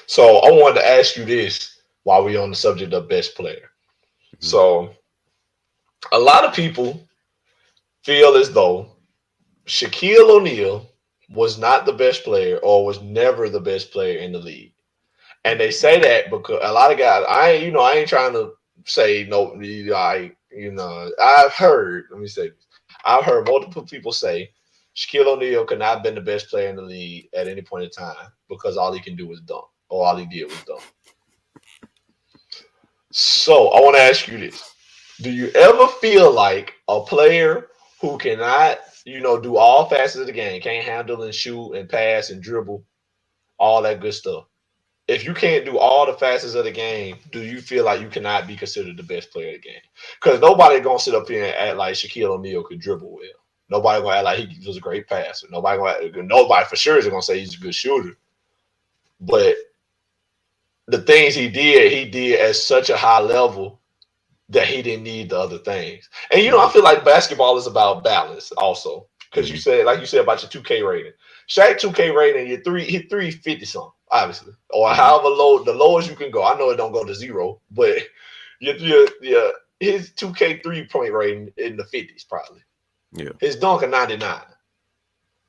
So I wanted to ask you this while we're on the subject of best player. Hmm. So a lot of people feel as though Shaquille O'Neal was not the best player or was never the best player in the league. And they say that because a lot of guys, I ain't trying to say no, I've heard, let me say this, I've heard multiple people say Shaquille O'Neal could not have been the best player in the league at any point in time because all he can do was dunk, or all he did was dunk. So I want to ask you this: do you ever feel like a player who cannot, do all facets of the game, can't handle and shoot and pass and dribble, all that good stuff? If you can't do all the facets of the game, do you feel like you cannot be considered the best player of the game? Because nobody gonna sit up here and act like Shaquille O'Neal could dribble well. Nobody gonna act like he was a great passer. Nobody for sure is gonna say he's a good shooter. But the things he did at such a high level that he didn't need the other things. And I Hmm. feel like basketball is about balance also. Because Hmm. like you said about your 2K rating. Shaq 2K rating, your hit 350 something, obviously. Or Hmm. however low, the lowest you can go. I know it don't go to zero, but your his 2K 3 point rating in the 50s probably. Yeah. His dunk a 99.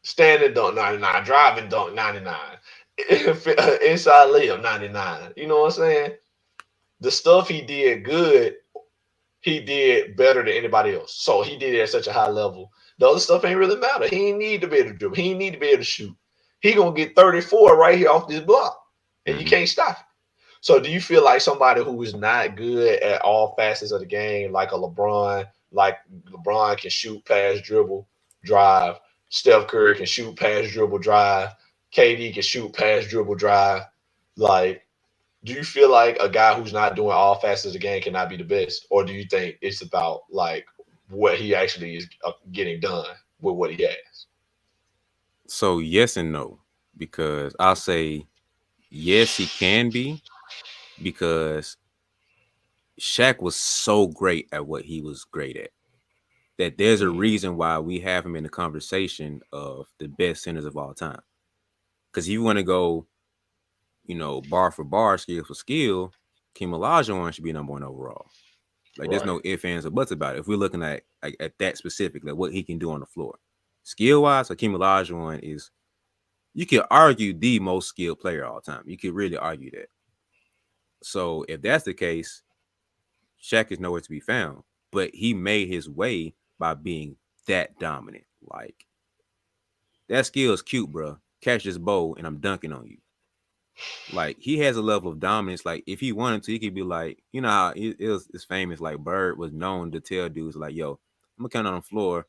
Standing dunk 99. Driving dunk 99. Inside layup 99. You know what I'm saying? The stuff he did good, he did better than anybody else. So he did it at such a high level. The other stuff ain't really matter. He ain't need to be able to dribble. He ain't need to be able to shoot. He gonna get 34 right here off this block, and you Hmm. can't stop it. So do you feel like somebody who is not good at all facets of the game, like LeBron can shoot, pass, dribble, drive. Steph Curry can shoot, pass, dribble, drive. KD can shoot, pass, dribble, drive. Like, do you feel like a guy who's not doing all facets of the game cannot be the best, or do you think it's about like what he actually is getting done with what he has? So yes and no, because I'll say yes, he can be because Shaq was so great at what he was great at that there's a Mm, reason why we have him in the conversation of the best centers of all time. Because if you want to go, bar for bar, skill for skill, Kim Olajuwon should be number one overall. Like there's right. no ifs, ands, or buts about it. If we're looking at that specific, like what he can do on the floor, skill wise, Hakeem Olajuwon is, you could argue, the most skilled player of all time. You could really argue that. So if that's the case, Shaq is nowhere to be found. But he made his way by being that dominant. Like that skill is cute, bro. Catch this bowl and I'm dunking on you. Like he has a level of dominance. Like if he wanted to, he could be like, how it's famous. Like Bird was known to tell dudes like, "Yo, I'm gonna count on the floor,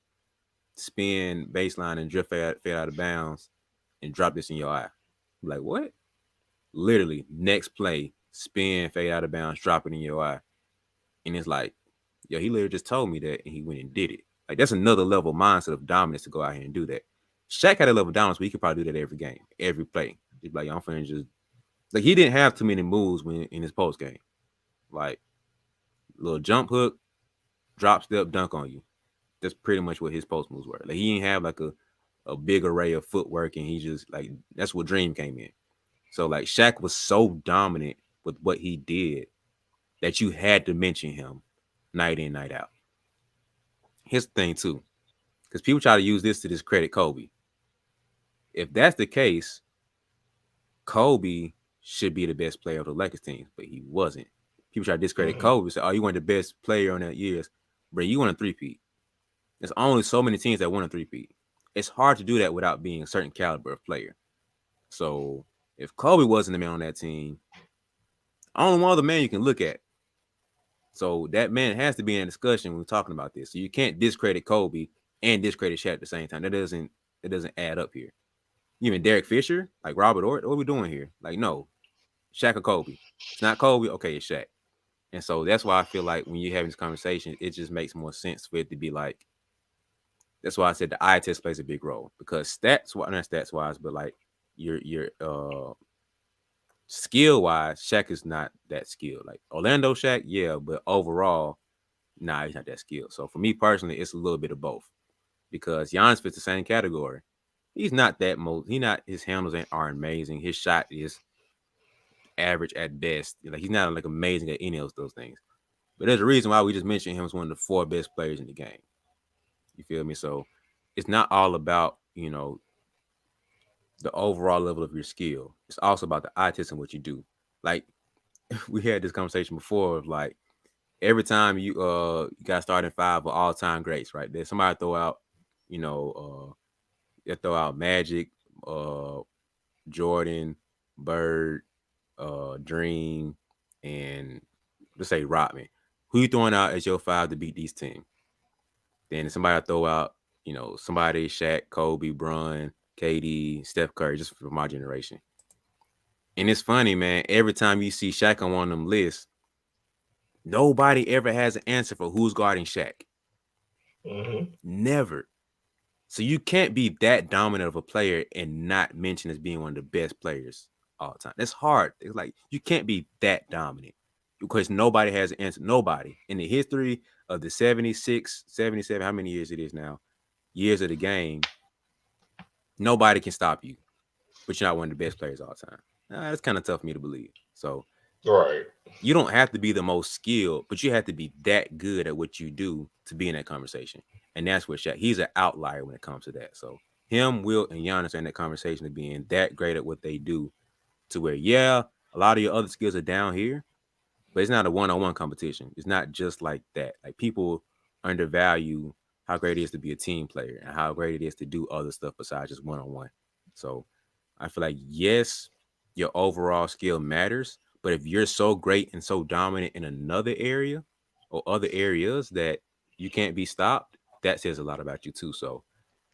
spin baseline and drift fade out of bounds, and drop this in your eye." I'm like what? Literally, next play, spin fade out of bounds, drop it in your eye, and it's like, yo, he literally just told me that, and he went and did it. Like that's another level of mindset of dominance to go out here and do that. Shaq had a level of dominance where he could probably do that every game, every play. He'd be like, yo, I'm finna just like he didn't have too many moves when in his post game. Like little jump hook, drop step, dunk on you. That's pretty much what his post moves were. Like he didn't have like a big array of footwork, and he just like that's what Dream came in. So like Shaq was so dominant with what he did that you had to mention him night in, night out. Here's the thing too, because people try to use this to discredit Kobe. If that's the case, Kobe should be the best player of the Lakers team, but he wasn't. People try to discredit Hmm. Kobe, say, "Oh, you weren't the best player on that years, bro. You won a three-peat." There's only so many teams that won a three-peat. It's hard to do that without being a certain caliber of player. So if Kobe wasn't the man on that team, only one other man you can look at. So that man has to be in a discussion when we're talking about this. So you can't discredit Kobe and discredit Shaq at the same time. That doesn't add up here. Even Derek Fisher, like Robert Ory, what are we doing here? Like, no, Shaq or Kobe. It's not Kobe, okay, it's Shaq. And so that's why I feel like when you're having this conversation, it just makes more sense for it to be like, that's why I said the eye test plays a big role. Because not stats wise, but like your skill wise, Shaq is not that skilled. Like Orlando Shaq, yeah, but overall, nah, he's not that skilled. So for me personally, it's a little bit of both. Because Giannis fits the same category. He's not that most. He not his handles aren't amazing. His shot is average at best. Like he's not like amazing at any of those things. But there's a reason why we just mentioned him as one of the 4 best players in the game. You feel me? So it's not all about, the overall level of your skill. It's also about the eye test and what you do. Like we had this conversation before of like every time you got starting 5 of all time greats, right? There's somebody throw out, they throw out Magic, uh Jordan, Bird, Dream, and let's say Rodman. Who you throwing out as your 5 to beat these teams? Then somebody throw out, somebody Shaq, Kobe, Bron, KD, Steph Curry, just for my generation. And it's funny, man. Every time you see Shaq on one of them lists, nobody ever has an answer for who's guarding Shaq. Mm-hmm. Never. So you can't be that dominant of a player and not mention as being one of the best players all the time. That's hard. It's like you can't be that dominant because nobody has an answer. Nobody in the history of the 76, 77, how many years it is now, years of the game, nobody can stop you, but you're not one of the best players all the time. That's kind of tough for me to believe. So Right. you don't have to be the most skilled, but you have to be that good at what you do to be in that conversation. And that's where Shaq, he's an outlier when it comes to that. So him, Will, and Giannis are in that conversation of being that great at what they do to where, yeah, a lot of your other skills are down here, but it's not a one-on-one competition. It's not just like that. Like people undervalue how great it is to be a team player and how great it is to do other stuff besides just one-on-one. So I feel like, yes, your overall skill matters, but if you're so great and so dominant in another area or other areas that you can't be stopped, that says a lot about you too. So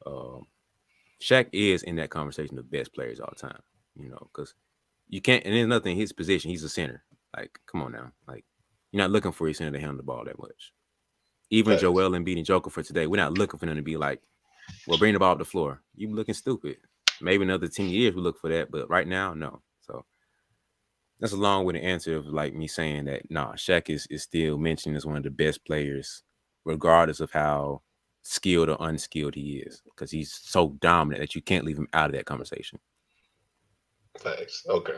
um, Shaq is in that conversation of best players all the time, because you can't, and there's nothing in his position. He's a center. Like, come on now. Like, you're not looking for your center to handle the ball that much. Even Facts. Joel Embiid and Joker for today, we're not looking for them to be like, well, bring the ball up the floor. You looking stupid. Maybe another 10 years we look for that, but right now, no. So that's a long way to answer of like me saying that Shaq is still mentioned as one of the best players, regardless of how skilled or unskilled he is, because he's so dominant that you can't leave him out of that conversation. Facts. Okay.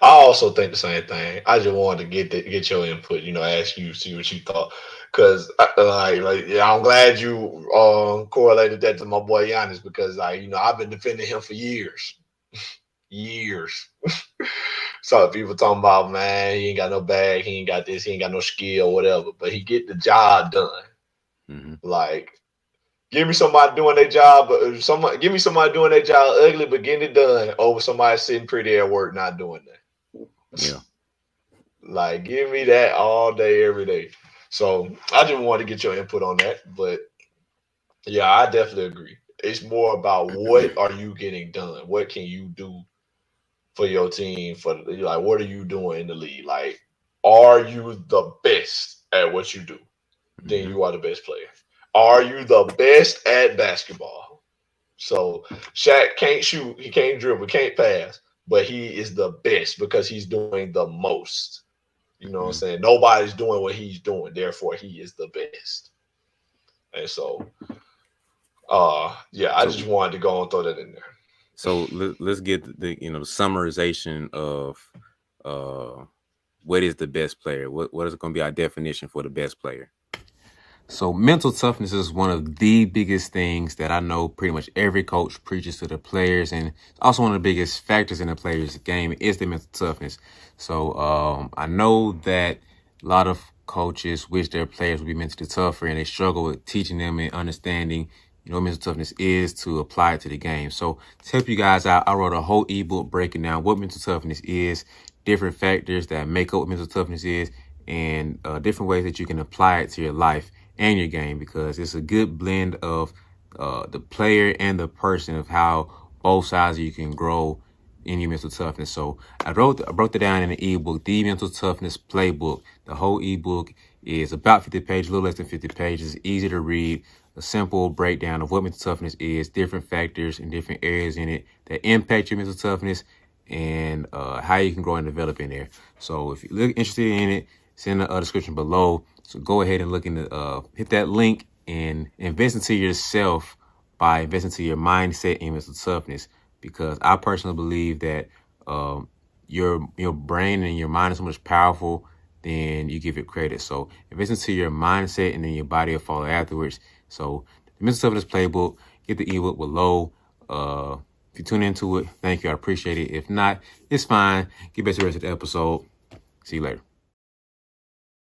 I also think the same thing. I just wanted to get your input. Ask you, see what you thought, because yeah, I'm glad you correlated that to my boy Giannis because I've been defending him for years, years. So people talking about, man, he ain't got no bag, he ain't got this, he ain't got no skill, whatever, but he get the job done. Mm-hmm. Like, give me somebody doing their job, but give me somebody doing their job ugly but getting it done over somebody sitting pretty at work not doing that. Yeah. Like, give me that all day, every day. So I just wanted to get your input on that, but yeah, I definitely agree. It's more about what are you getting done? What can you do for your team? Like, what are you doing in the league? Like, are you the best at what you do? Then Mm-hmm. you are the best player. Are you the best at basketball? So Shaq can't shoot, he can't dribble, can't pass, but he is the best because he's doing the most. You know what I'm Mm-hmm. saying? Nobody's doing what he's doing, therefore he is the best. And so yeah, I So just wanted to go and throw that in there. let's get the summarization of uh what is the best player? What is going to be our definition for the best player? So mental toughness is one of the biggest things that I know pretty much every coach preaches to the players, and also one of the biggest factors in the players' game is the mental toughness. So I know that a lot of coaches wish their players would be mentally tougher, and they struggle with teaching them and understanding, what mental toughness is to apply it to the game. So to help you guys out, I wrote a whole ebook breaking down what mental toughness is, different factors that make up what mental toughness is, and different ways that you can apply it to your life and your game, because it's a good blend of the player and the person of how both sides of you can grow in your mental toughness. So I broke that down in the ebook, the Mental Toughness Playbook. The whole ebook is about 50 pages, a little less than 50 pages, easy to read, a simple breakdown of what mental toughness is, different factors and different areas in it that impact your mental toughness, and how you can grow and develop in there. So if you're interested in it, it's in the description below. So go ahead and hit that link and invest into yourself by investing into your mindset and mental toughness. Because I personally believe that your brain and your mind is so much powerful, then you give it credit. So invest into your mindset, and then your body will follow afterwards. So the Mental Toughness Playbook, get the ebook below. If you tune into it, thank you. I appreciate it. If not, it's fine. Get back to the rest of the episode. See you later.